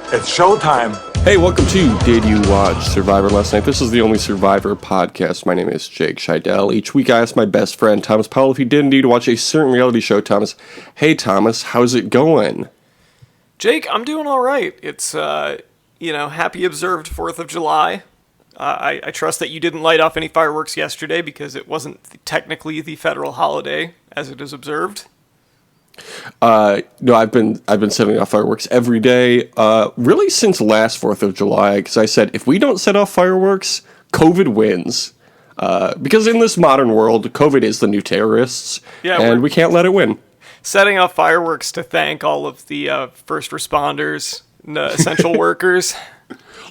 It's showtime. Hey, welcome to Did You Watch Survivor Last Night? This is the only Survivor podcast. My name is Jake Scheidel. Each week I ask my best friend, Thomas Powell, if he did indeed watch a certain reality show. Thomas, hey Thomas, how's it going? Jake, I'm doing all right. It's, happy observed 4th of July. I trust that you didn't light off any fireworks yesterday because it wasn't technically the federal holiday as it is observed. No, I've been setting off fireworks every day, really since last 4th of July, because I said, if we don't set off fireworks, COVID wins. Because in this modern world, COVID is the new terrorists, and we can't let it win. Setting off fireworks to thank all of the first responders, essential workers.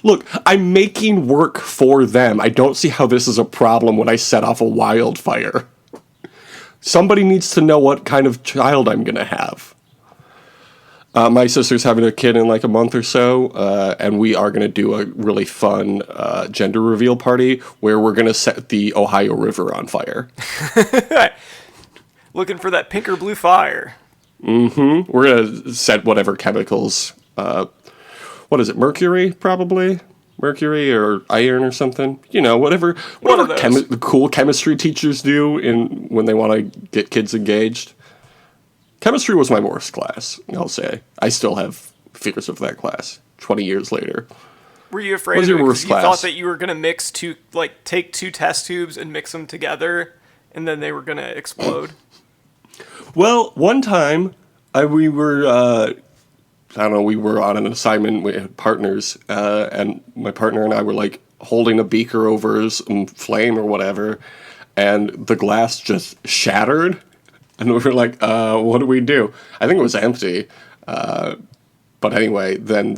Look, I'm making work for them. I don't see how this is a problem when I set off a wildfire. Somebody needs to know what kind of child I'm going to have. My sister's having a kid in like a month or so, and we are going to do a really fun gender reveal party where we're going to set the Ohio River on fire. Looking for that pink or blue fire. Mm-hmm. We're going to set whatever chemicals. What is it? Mercury, probably? Mercury or iron or something, whatever the cool chemistry teachers do when they want to get kids engaged. Chemistry was my worst class, I'll say. I still have fears of that class 20 years later. Were you afraid of it because you thought that you were going to take two test tubes and mix them together and then they were going to explode? Well, one time we were on an assignment with partners, and my partner and I were, like, holding a beaker over some flame or whatever, and the glass just shattered, and we were like, what do we do? I think it was empty, but anyway, then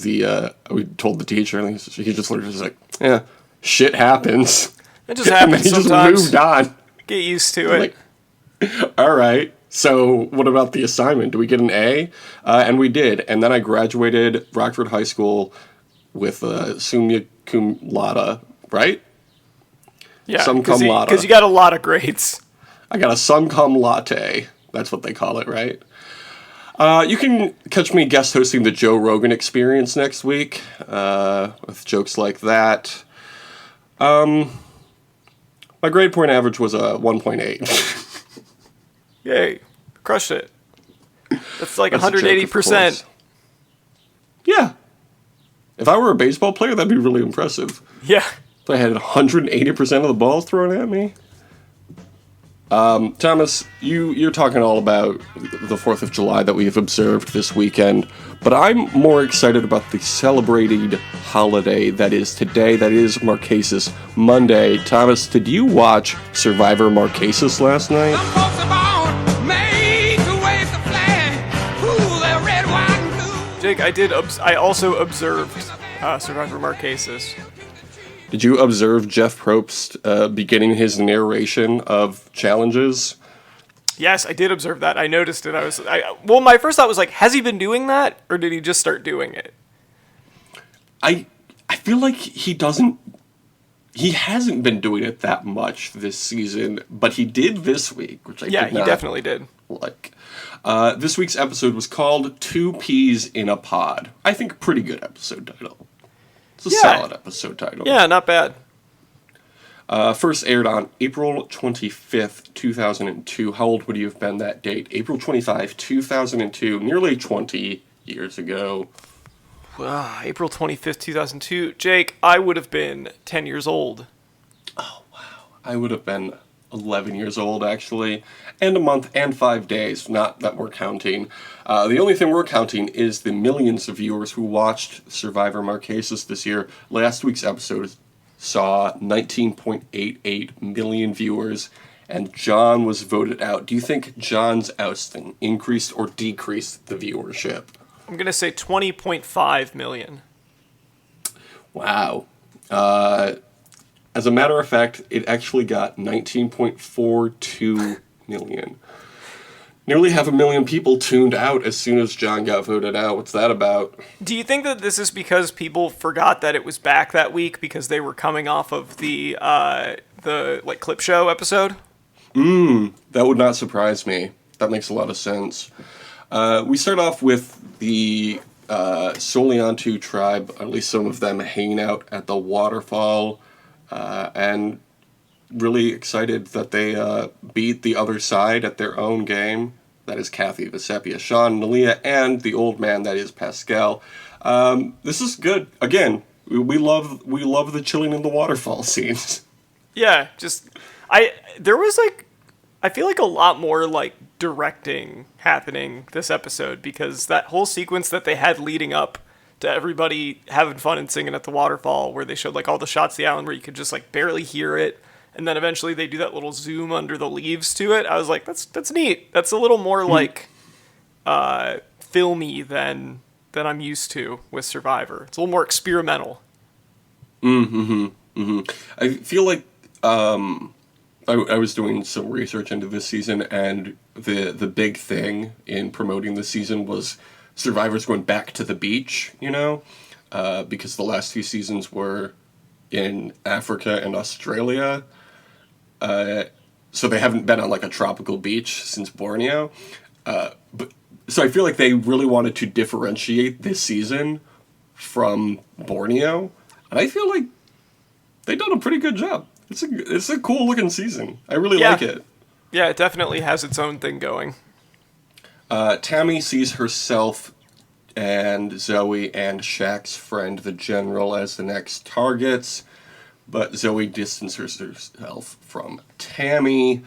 we told the teacher, and he just looked at us like, yeah, shit happens. It just happens and he sometimes. Just moved on. Get used to it. Like, all right. So what about the assignment? Do we get an A? And we did. And then I graduated Rockford High School with summa cum laude, right? Yeah, sum cum laude. Because you got a lot of grades. I got a sum cum latte. That's what they call it, right? You can catch me guest hosting the Joe Rogan Experience next week with jokes like that. My grade point average was a 1.8. Yay. Crushed it. That's like 180%. Yeah. If I were a baseball player, that'd be really impressive. Yeah. If I had 180% of the balls thrown at me. Thomas, you're talking all about the 4th of July that we have observed this weekend, but I'm more excited about the celebrated holiday that is today, that is Marquesas Monday. Thomas, did you watch Survivor Marquesas last night? Jake, I did. I also observed Survivor Marquesas. Did you observe Jeff Probst beginning his narration of challenges? Yes, I did observe that. I noticed it. My first thought was like, has he been doing that, or did he just start doing it? I feel like he hasn't been doing it that much this season, but he did this week, which he definitely did. Like, this week's episode was called 2 Peas in a Pod. I think pretty good episode title. It's a solid episode title. Yeah, not bad. First aired on April 25th, 2002. How old would you have been that date? April 25, 2002, nearly 20 years ago. April 25th, 2002. Jake, I would have been 10 years old. Oh, wow. I would have been 11 years old, actually. And a month and 5 days, not that we're counting. The only thing we're counting is the millions of viewers who watched Survivor Marquesas this year. Last week's episode saw 19.88 million viewers, and John was voted out. Do you think John's ousting increased or decreased the viewership? I'm going to say 20.5 million. Wow. As a matter of fact, it actually got 19.42 million. Nearly 500,000 people tuned out as soon as John got voted out. What's that about? Do you think that this is because people forgot that it was back that week because they were coming off of the clip show episode? That would not surprise me. That makes a lot of sense. We start off with the Soliantu tribe, at least some of them, hanging out at the waterfall, and really excited that they beat the other side at their own game. That is Kathy, Vesepia, Sean, Nalia, and the old man that is Pascal. This is good. Again, we love the chilling in the waterfall scenes. Yeah, there was like, I feel like a lot more like directing happening this episode, because that whole sequence that they had leading up to everybody having fun and singing at the waterfall, where they showed like all the shots of the island where you could just like barely hear it, and then eventually they do that little zoom under the leaves to it. I was like, that's neat. That's a little more like filmy than I'm used to with Survivor. It's a little more experimental. I feel like I was doing some research into this season, and the big thing in promoting this season was Survivors going back to the beach, because the last few seasons were in Africa and Australia. So they haven't been on like a tropical beach since Borneo. So I feel like they really wanted to differentiate this season from Borneo, and I feel like they've done a pretty good job. It's a cool looking season. I really like it. Yeah, it definitely has its own thing going. Tammy sees herself and Zoe and Shaq's friend, the General, as the next targets, but Zoe distances herself from Tammy.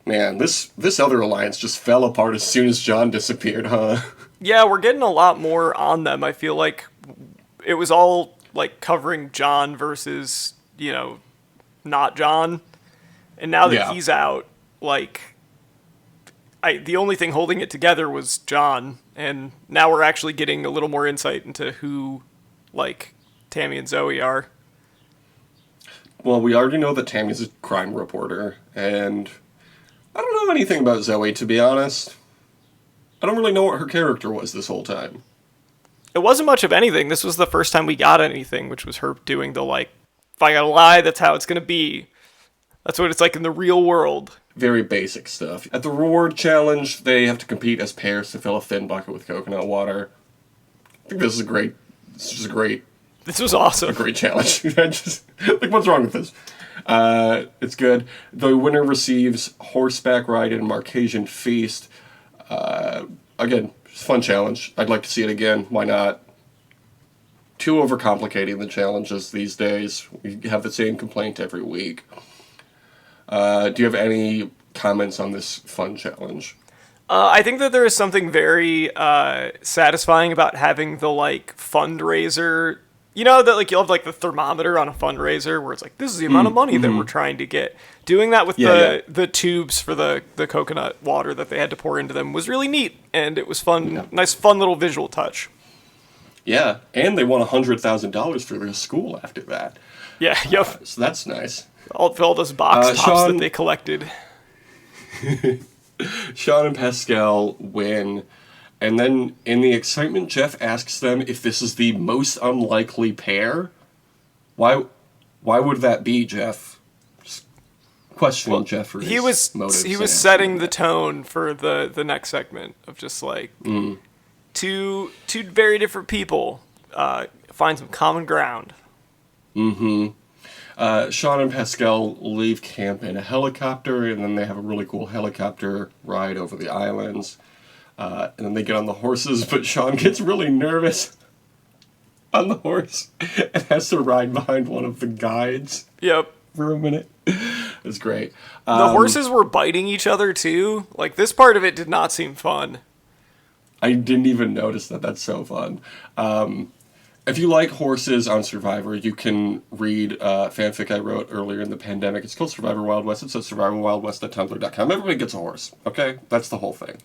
Man, this other alliance just fell apart as soon as John disappeared, huh? Yeah, we're getting a lot more on them. I feel like it was all like covering John versus, not John. And now that he's out, like, the only thing holding it together was John. And now we're actually getting a little more insight into who, like, Tammy and Zoe are. Well, we already know that Tammy's a crime reporter, and I don't know anything about Zoe, to be honest. I don't really know what her character was this whole time. It wasn't much of anything. This was the first time we got anything, which was her doing the, like, if I gotta lie, that's how it's gonna be. That's what it's like in the real world. Very basic stuff. At the reward challenge, they have to compete as pairs to fill a thin bucket with coconut water. I think this is great. This is great. This was awesome. A great challenge. What's wrong with this? It's good. The winner receives horseback ride and Marquesan feast. Again, fun challenge. I'd like to see it again. Why not? Too overcomplicating the challenges these days. We have the same complaint every week. Do you have any comments on this fun challenge? I think that there is something very satisfying about having the like fundraiser. That like you'll have like the thermometer on a fundraiser where it's like, this is the amount of money that we're trying to get. Doing that with the tubes for the coconut water that they had to pour into them was really neat, and it was fun. Yeah. Nice, fun little visual touch. Yeah, and they won $100,000 for their school after that. Yeah, yep. So that's nice. All those box tops that they collected. Sean and Pascal win, and then in the excitement, Jeff asks them if this is the most unlikely pair. Why would that be, Jeff? Just questioning Jeff for his motives. He was setting the tone for the next segment of just like two very different people find some common ground. Sean and Pascal leave camp in a helicopter, and then they have a really cool helicopter ride over the islands. And then they get on the horses, but Sean gets really nervous on the horse and has to ride behind one of the guides. Yep. For a minute. It's great. The horses were biting each other, too. Like, this part of it did not seem fun. I didn't even notice that. That's so fun. If you like horses on Survivor, you can read fanfic I wrote earlier in the pandemic. It's called Survivor Wild West. It's at survivorwildwest.tumblr.com. Everybody gets a horse, okay? That's the whole thing.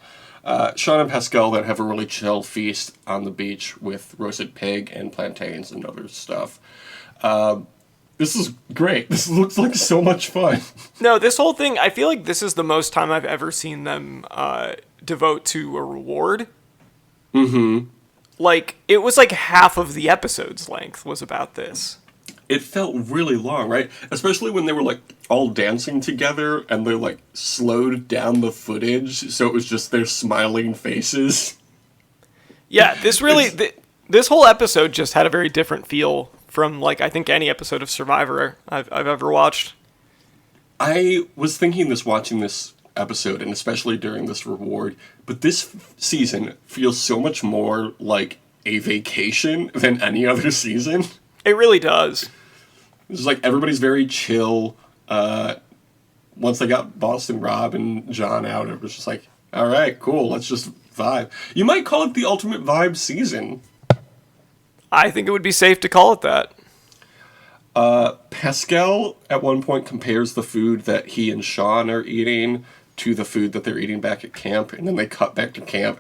Sean and Pascal then have a really chill feast on the beach with roasted pig and plantains and other stuff. This is great. This looks like so much fun. No, this whole thing, I feel like this is the most time I've ever seen them devote to a reward. Like, it was like half of the episode's length was about this. It felt really long, right? Especially when they were, like, all dancing together and they, like, slowed down the footage so it was just their smiling faces. Yeah, this really... This whole episode just had a very different feel from, like, I think any episode of Survivor I've ever watched. I was thinking this watching this episode, and especially during this reward, but this season feels so much more like a vacation than any other season. It really does. It's just like everybody's very chill. Once they got Boston Rob and John out, it was just like, all right, cool, let's just vibe. You might call it the ultimate vibe season. I think it would be safe to call it that. Pascal at one point compares the food that he and Sean are eating to the food that they're eating back at camp, and then they cut back to camp,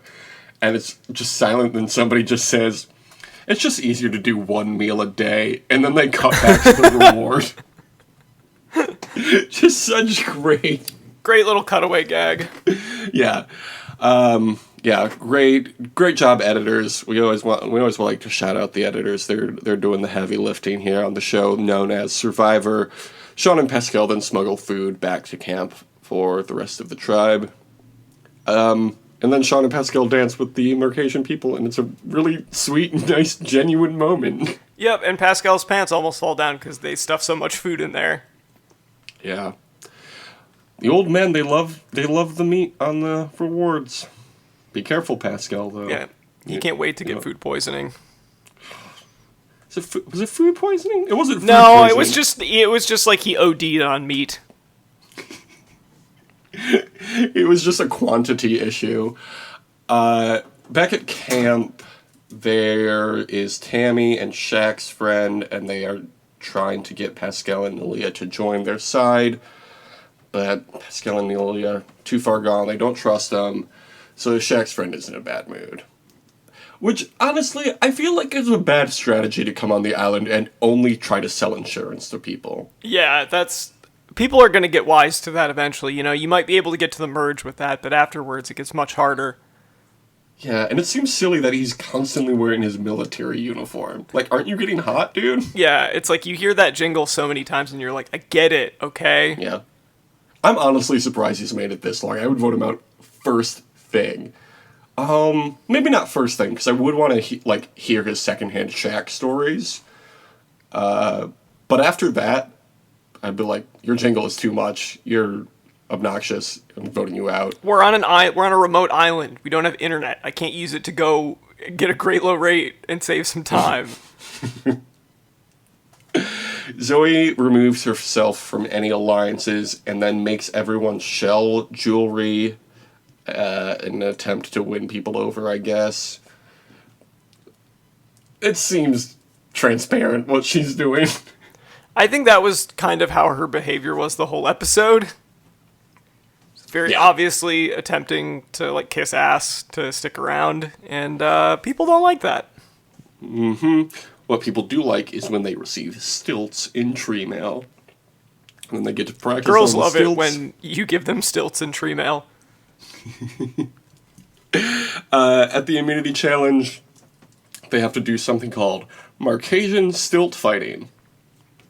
and it's just silent, and somebody just says, it's just easier to do one meal a day, and then they cut back to the reward. Just such great little cutaway gag. Yeah. Yeah, great job, editors. We always like to shout out the editors. They're doing the heavy lifting here on the show known as Survivor. Sean and Pascal then smuggle food back to camp for the rest of the tribe. And then Sean and Pascal dance with the Marquesan people, and it's a really sweet, nice, genuine moment. Yep, and Pascal's pants almost fall down because they stuff so much food in there. Yeah. The old men, they love the meat on the rewards. Be careful, Pascal, though. Yeah, you can't wait to get food poisoning. Was it food poisoning? It wasn't food No, poisoning. it was just like he OD'd on meat. It was just a quantity issue. Back at camp, there is Tammy and Shaq's friend, and they are trying to get Pascal and Nelia to join their side. But Pascal and Nelia are too far gone. They don't trust them. So Shaq's friend is in a bad mood. Which, honestly, I feel like it's a bad strategy to come on the island and only try to sell insurance to people. Yeah, people are going to get wise to that eventually. You know, you might be able to get to the merge with that, but afterwards it gets much harder. Yeah, and it seems silly that he's constantly wearing his military uniform. Like, aren't you getting hot, dude? Yeah, it's like you hear that jingle so many times and you're like, I get it, okay? Yeah. I'm honestly surprised he's made it this long. I would vote him out first thing. Maybe not first thing, because I would want to hear his secondhand Shaq stories. But after that, I'd be like, your jingle is too much. You're obnoxious. I'm voting you out. We're on a remote island. We don't have internet. I can't use it to go get a great low rate and save some time. Zoe removes herself from any alliances and then makes everyone shell jewelry in an attempt to win people over, I guess. It seems transparent what she's doing. I think that was kind of how her behavior was the whole episode. Very obviously attempting to, like, kiss ass to stick around, and people don't like that. Mm-hmm. What people do like is when they receive stilts in tree mail. And then they get to practice Girls on the love stilts. it when you give them stilts in tree mail. At the immunity challenge, they have to do something called Marquesan Stilt Fighting,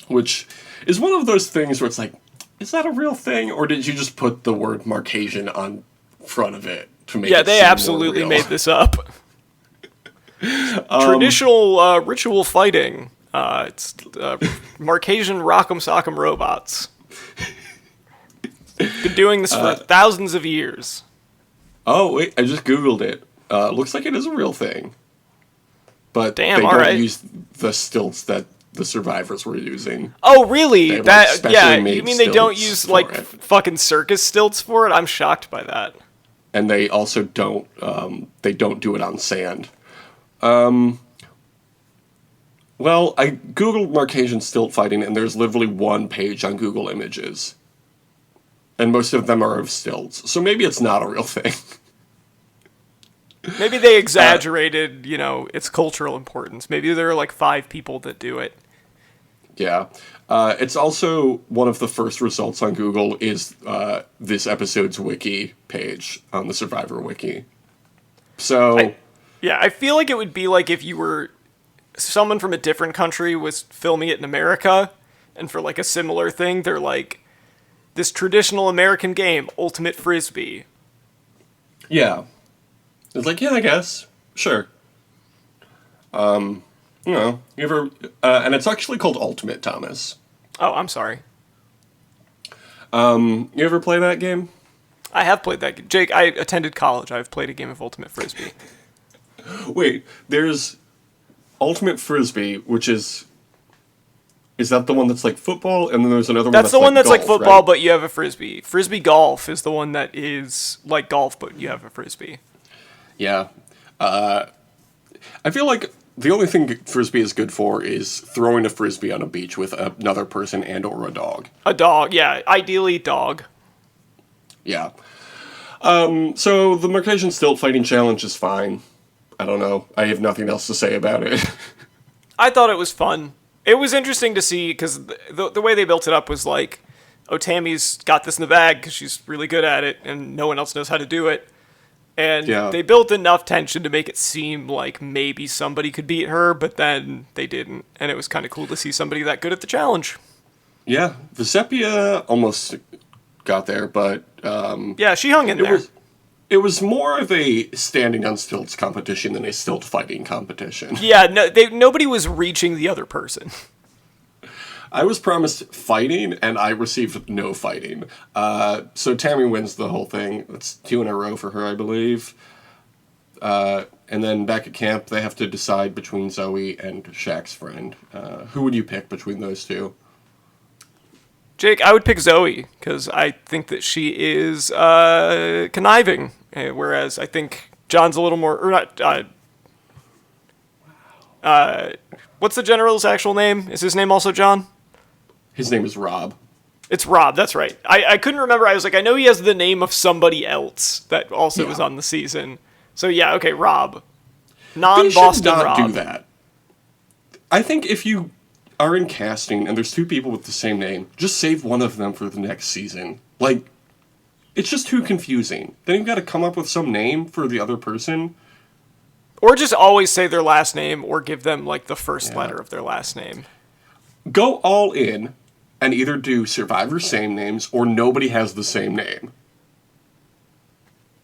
which is one of those things where it's like, is that a real thing, or did you just put the word Marquesan on front of it to make it they seem absolutely more real? made this up. Traditional ritual fighting. It's Marquesan Rock'em Sock'em robots. Been doing this for thousands of years. Oh, wait, I just Googled it. Looks like it is a real thing. But Damn, they all don't right. use the stilts that the survivors were using. Oh, really? They have, like, specially made You mean they don't stilts use, for like, it. fucking circus stilts for it? I'm shocked by that. And they also don't do it on sand. Well, I Googled Marquesan Stilt Fighting, and there's literally one page on Google Images. And most of them are of stilts. So maybe it's not a real thing. Maybe they exaggerated, its cultural importance. Maybe there are, like, 5 people that do it. Yeah. It's also one of the first results on Google is this episode's wiki page on the Survivor wiki. So... I feel like it would be like if you were... someone from a different country was filming it in America, and for, like, a similar thing, they're like, this traditional American game, Ultimate Frisbee. Yeah. It's like, yeah, I guess. Sure. You know, you ever, and it's actually called Ultimate, Thomas. Oh, I'm sorry. You ever play that game? I have played that game. Jake, I attended college. I've played a game of Ultimate Frisbee. Wait, there's Ultimate Frisbee, which is that the one that's like football? And then there's another one That's the one that's golf, like football, right? but you have a Frisbee. Frisbee golf is the one that is like golf, but you have a Frisbee. Yeah. I feel like the only thing Frisbee is good for is throwing a Frisbee on a beach with another person and or a dog. A dog, yeah. Ideally, dog. Yeah. So the Marquesan Stilt Fighting Challenge is fine. I don't know. I have nothing else to say about it. I thought it was fun. It was interesting to see because the way they built it up was like, oh, Tammy's got this in the bag because she's really good at it and no one else knows how to do it. And Yeah. they built enough tension to make it seem like maybe somebody could beat her, but then they didn't. And it was kind of cool to see somebody that good at the challenge. Yeah. Vesepia almost got there, but Yeah, she hung in there. it was more of a standing on stilts competition than a stilt fighting competition. Yeah, no, nobody was reaching the other person. I was promised fighting, and I received no fighting. So Tammy wins the whole thing. That's 2 in a row for her, I believe. And then back at camp, they have to decide between Zoe and Shaq's friend. Who would you pick between those two? Jake, I would pick Zoe because I think that she is conniving, whereas I think John's a little more, or not. What's the general's actual name? Is his name also John? His name is Rob. It's Rob. That's right. I couldn't remember. I was like, I know he has the name of somebody else that also was on the season. So yeah, okay, Rob, They non-Boston should not Rob. do that. I think if you are in casting and there's 2 people with the same name, just save one of them for the next season. Like, it's just too confusing. Then you've got to come up with some name for the other person. Or just always say their last name, or give them like the first letter of their last name. Go all in and either do Survivor same names or nobody has the same name.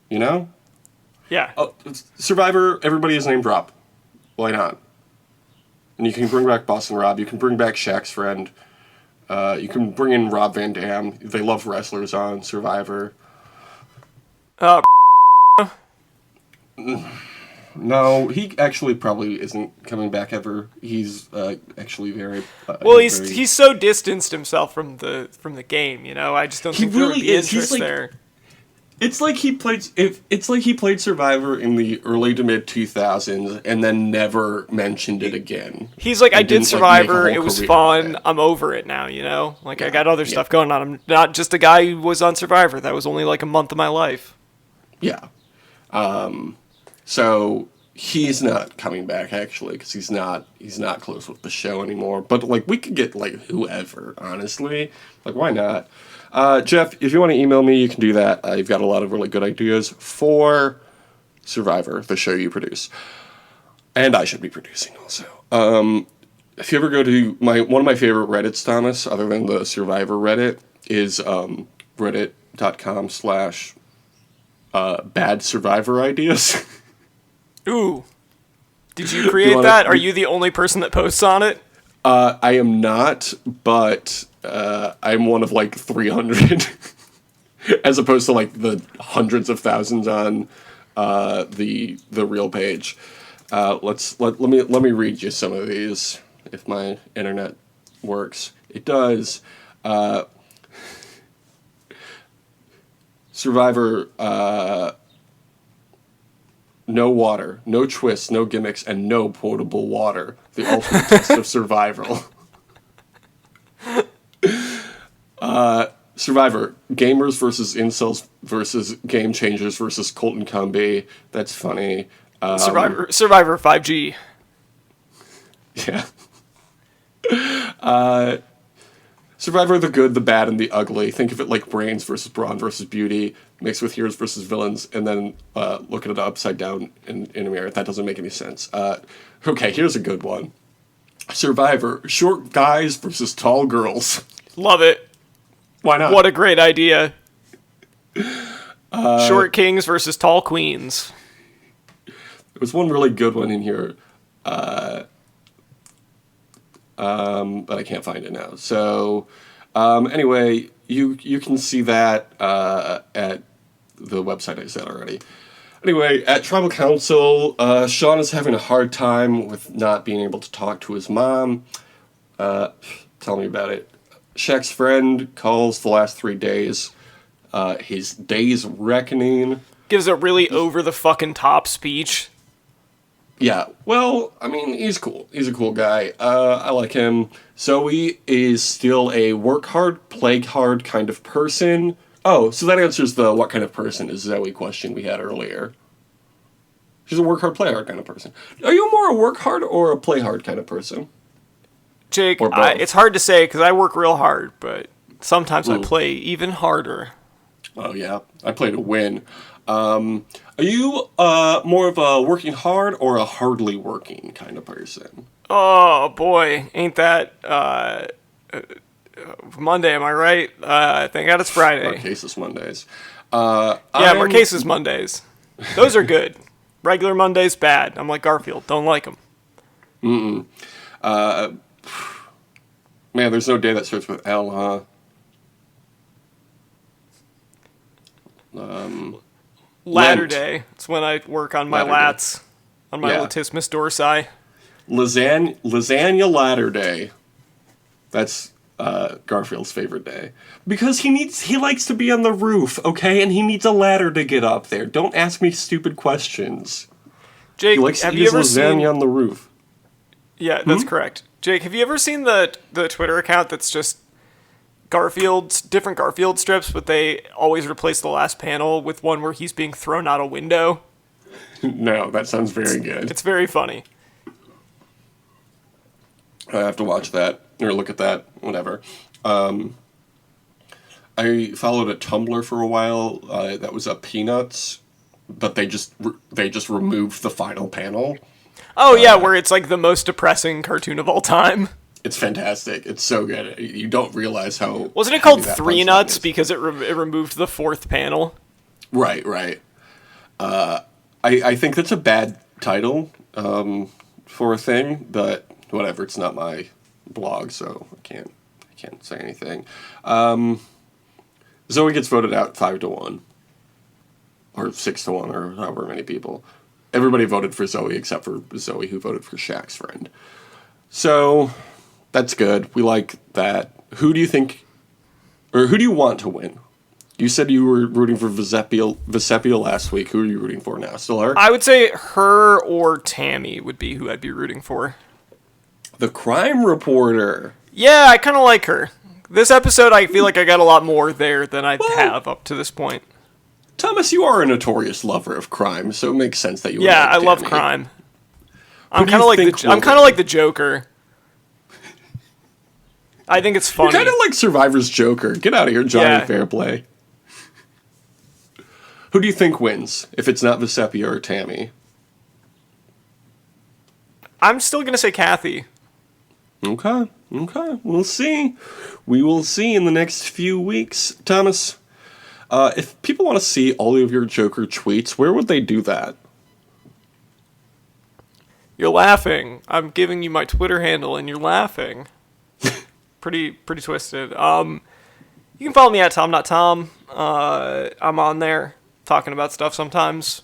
You know? Yeah. Survivor, everybody is named Rob. Why not? And you can bring back Boston Rob. You can bring back Shaq's friend. You can bring in Rob Van Dam. They love wrestlers on Survivor. No, he actually probably isn't coming back ever. He's actually very Well, very- he's so distanced himself from the game, you know. I just don't think there would really be is. He's interest like- there. It's like he played Survivor in the early to mid 2000s and then never mentioned it again. He's like, I And did didn't, like, make a Survivor. whole It was career fun. of it. I'm over it now, you know. Like I got other stuff going on. I'm not just a guy who was on Survivor. That was only like a month of my life. Yeah. So he's not coming back actually because he's not close with the show anymore. But like we could get like whoever, honestly. Like why not? Jeff, if you want to email me, you can do that. You've got a lot of really good ideas for Survivor, the show you produce, and I should be producing also. If you ever go to one of my favorite Reddits, Thomas, other than the Survivor Reddit, is reddit.com/bad Survivor ideas. Ooh. Did you create wanna- that? Are you the only person that posts on it? I am not, but I'm one of like 300, as opposed to like the hundreds of thousands on the real page. Let me read you some of these if my internet works. It does. Survivor. No water, no twists, no gimmicks, and no potable water. The ultimate test of survival. Survivor. Gamers versus incels versus game changers versus Colton Cumby. That's funny. Survivor 5G. Yeah. Survivor the good, the bad, and the ugly. Think of it like brains versus brawn versus beauty, mixed with heroes versus villains, and then look at it upside down in a mirror. That doesn't make any sense. Okay, here's a good one. Survivor, short guys versus tall girls. Love it. Why not? What a great idea. Short kings versus tall queens. There was one really good one in here. but I can't find it now. So anyway, you can see that at the website I said already. Anyway, at Tribal Council, Sean is having a hard time with not being able to talk to his mom. Tell me about it. Shaq's friend calls the last 3 days his day's reckoning. Gives a really over-the-fucking-top speech. Yeah, well, I mean, he's cool. He's a cool guy. I like him. Zoe is still a work hard, play hard kind of person. Oh, so that answers the what kind of person is Zoe question we had earlier. She's a work hard, play hard kind of person. Are you more a work hard or a play hard kind of person? Jake, it's hard to say because I work real hard, but sometimes I play even harder. Oh, yeah. I play to win. Are you more of a working hard or a hardly working kind of person? Oh, boy. Ain't that Monday, am I right? Thank God it's Friday. Marquesas Mondays. Marquesas Mondays. Those are good. Regular Mondays, bad. I'm like Garfield. Don't like them. Man, there's no day that starts with L, huh? Latter Lent. day. It's when I work on my Latter lats. On my latissimus dorsi. Lasagna Latter Day. That's Garfield's favorite day. Because he likes to be on the roof, okay? And he needs a ladder to get up there. Don't ask me stupid questions. Jake, He likes have to you eat his ever lasagna seen... on the roof. Yeah, that's correct. Jake, have you ever seen the Twitter account that's just different Garfield strips, but they always replace the last panel with one where he's being thrown out a window? No, that sounds very good. It's very funny. I have to watch that, or look at that, whatever. I followed a Tumblr for a while that was Peanuts, but they just removed the final panel. Oh, yeah, where it's like the most depressing cartoon of all time. It's fantastic. It's so good. You don't realize how... Wasn't it called heavy that Three punchline Nuts is. because it removed the fourth panel? Right. I think that's a bad title for a thing, but whatever. It's not my blog, so I can't say anything. Zoe gets voted out 5-1, or 6-1, or however many people. Everybody voted for Zoe except for Zoe, who voted for Shaq's friend. So that's good. We like that. Who do you think, or who do you want to win? You said you were rooting for Vesepia last week. Who are you rooting for now? Still her? I would say her or Tammy would be who I'd be rooting for. The crime reporter. Yeah, I kind of like her. This episode, I feel like I got a lot more there than I have up to this point. Thomas, you are a notorious lover of crime, so it makes sense that you would Yeah, like I love Tammy. crime. Who I'm do kind you of think will I'm kind of win? like the Joker. I think it's funny. You're kind of like Survivor's Joker. Get out of here, Johnny Yeah. Fairplay. Who do you think wins, if it's not Vesepia or Tammy? I'm still gonna say Kathy. Okay. We'll see. We will see in the next few weeks. Thomas, if people want to see all of your Joker tweets, where would they do that? You're laughing. I'm giving you my Twitter handle, and you're laughing. pretty twisted. You can follow me at Tom Not Tom. I'm on there talking about stuff sometimes.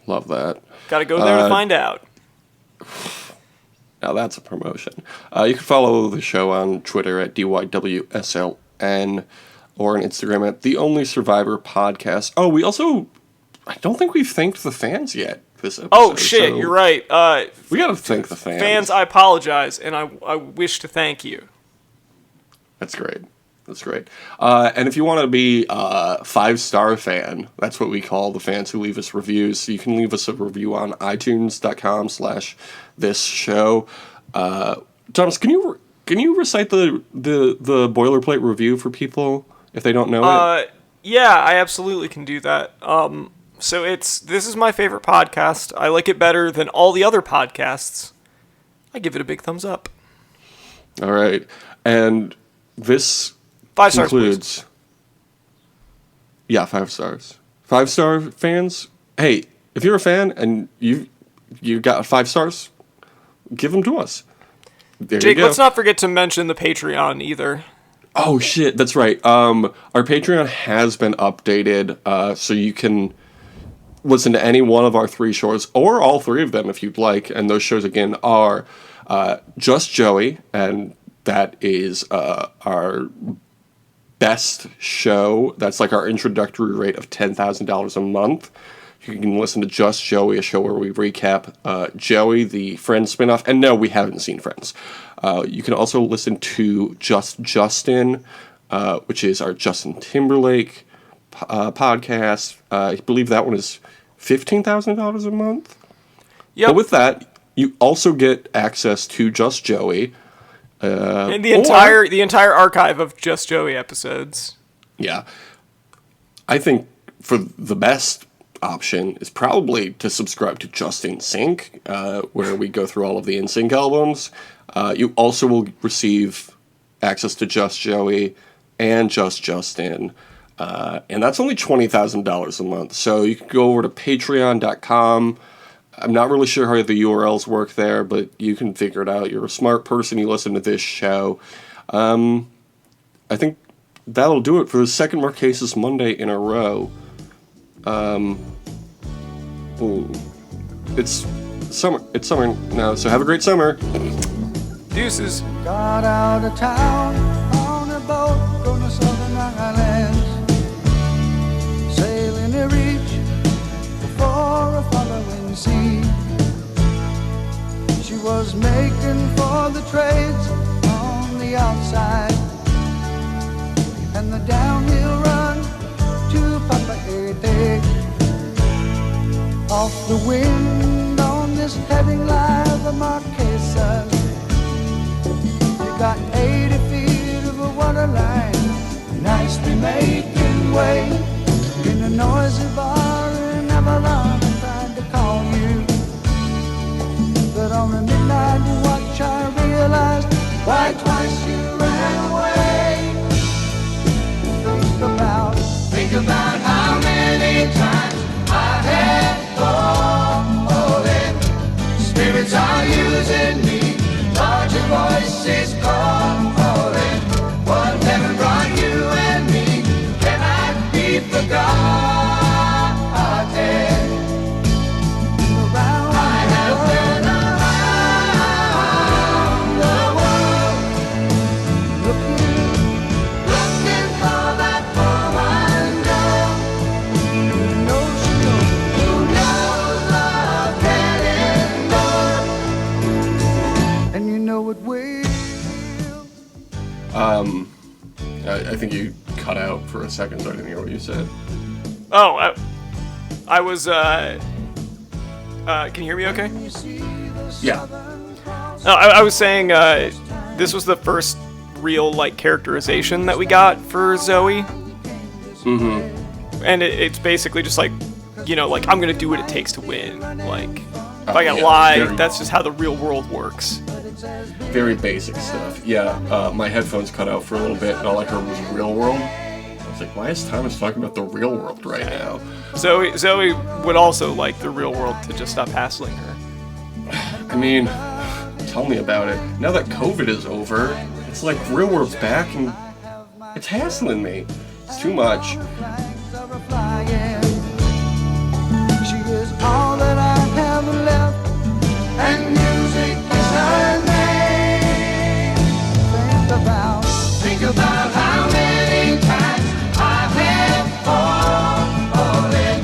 Love that. Got to go there to find out. Now that's a promotion. You can follow the show on Twitter at DYWSLN or on Instagram at The Only Survivor Podcast. Oh, I don't think we've thanked the fans yet this episode. Oh, shit, so you're right. We gotta thank the fans. Fans, I apologize, and I wish to thank you. That's great. And if you want to be a 5-star fan, that's what we call the fans who leave us reviews. You can leave us a review on iTunes.com/this show. Thomas, can you recite the boilerplate review for people if they don't know it? Yeah, I absolutely can do that. So this is my favorite podcast. I like it better than all the other podcasts. I give it a big thumbs up. All right. And this 5 stars, concludes. please. Yeah, 5 stars. 5-star fans, hey, if you're a fan and you got 5 stars, give them to us. There Jake, you go. let's not forget to mention the Patreon either. Oh shit, that's right. Our Patreon has been updated, so you can listen to any one of our 3 shows, or all 3 of them if you'd like. And those shows again are Just Joey, and that is our best show. That's like our introductory rate of $10,000 a month. You can listen to Just Joey, a show where we recap Joey, the Friends spinoff. And no, we haven't seen Friends. You can also listen to Just Justin, which is our Justin Timberlake podcast. I believe that one is $15,000 a month. Yep. But with that, you also get access to Just Joey. And the entire archive of Just Joey episodes. Yeah. I think for the best option is probably to subscribe to Just In Sync, where we go through all of the In Sync albums. You also will receive access to Just Joey and Just Justin. And that's only $20,000 a month. So you can go over to patreon.com. I'm not really sure how the URLs work there, but you can figure it out. You're a smart person. You listen to this show. I think that'll do it for the second Marquesas Monday in a row. It's summer. It's summer now, so have a great summer. Deuces. Got out of town on a boat going to Southern Islands, sailing a reach before a following sea. She was making for the trades on the outside, and the downhill run to Papaete. Off the wind on this heading line, the Marquesas. You got 80 feet of a water line, nicely making way in a noisy bar in Avalon. I tried to call you, but on a midnight watch I realized why twice you ran away. Think about how many times I had fallen. Spirits are using me, larger voices calling. What heaven brought you and me cannot be forgotten. I have been around the world, looking for that woman girl who knows love can endure, and you know it will. I think you cut out for a second, so I didn't hear what you said. Oh, I was, can you hear me okay? Yeah. No, I was saying, this was the first real, like, characterization that we got for Zoe. Mm-hmm. And it's basically just like, you know, like, I'm gonna do what it takes to win. Like, if I gotta yeah, lie, very- that's just how the real world works. Very basic stuff. Yeah, my headphones cut out for a little bit, and all I heard was real world. I was like, why is Thomas talking about the real world right now? Zoe would also like the real world to just stop hassling her. I mean, tell me about it. Now that COVID is over, it's like real world's back, and it's hassling me. It's too much. Flags are flying. She is all that I have left, and music is her name. Think about how many times I've had fallen.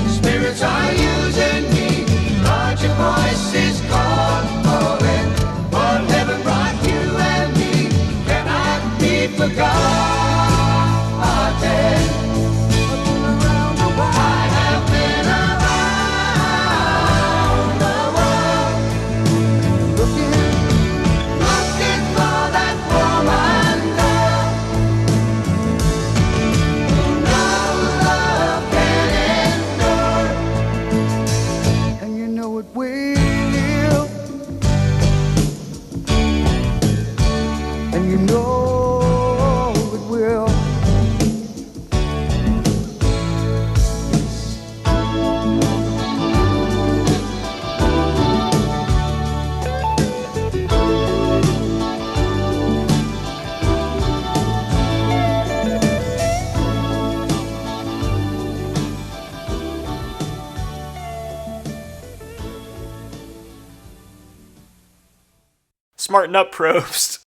Spirits are using me, larger voices calling. What heaven brought you and me cannot be forgotten. I have been around the world, looking for that woman girl who knows love can endure, and you know it will, and you know it will. Smarten up, Probst.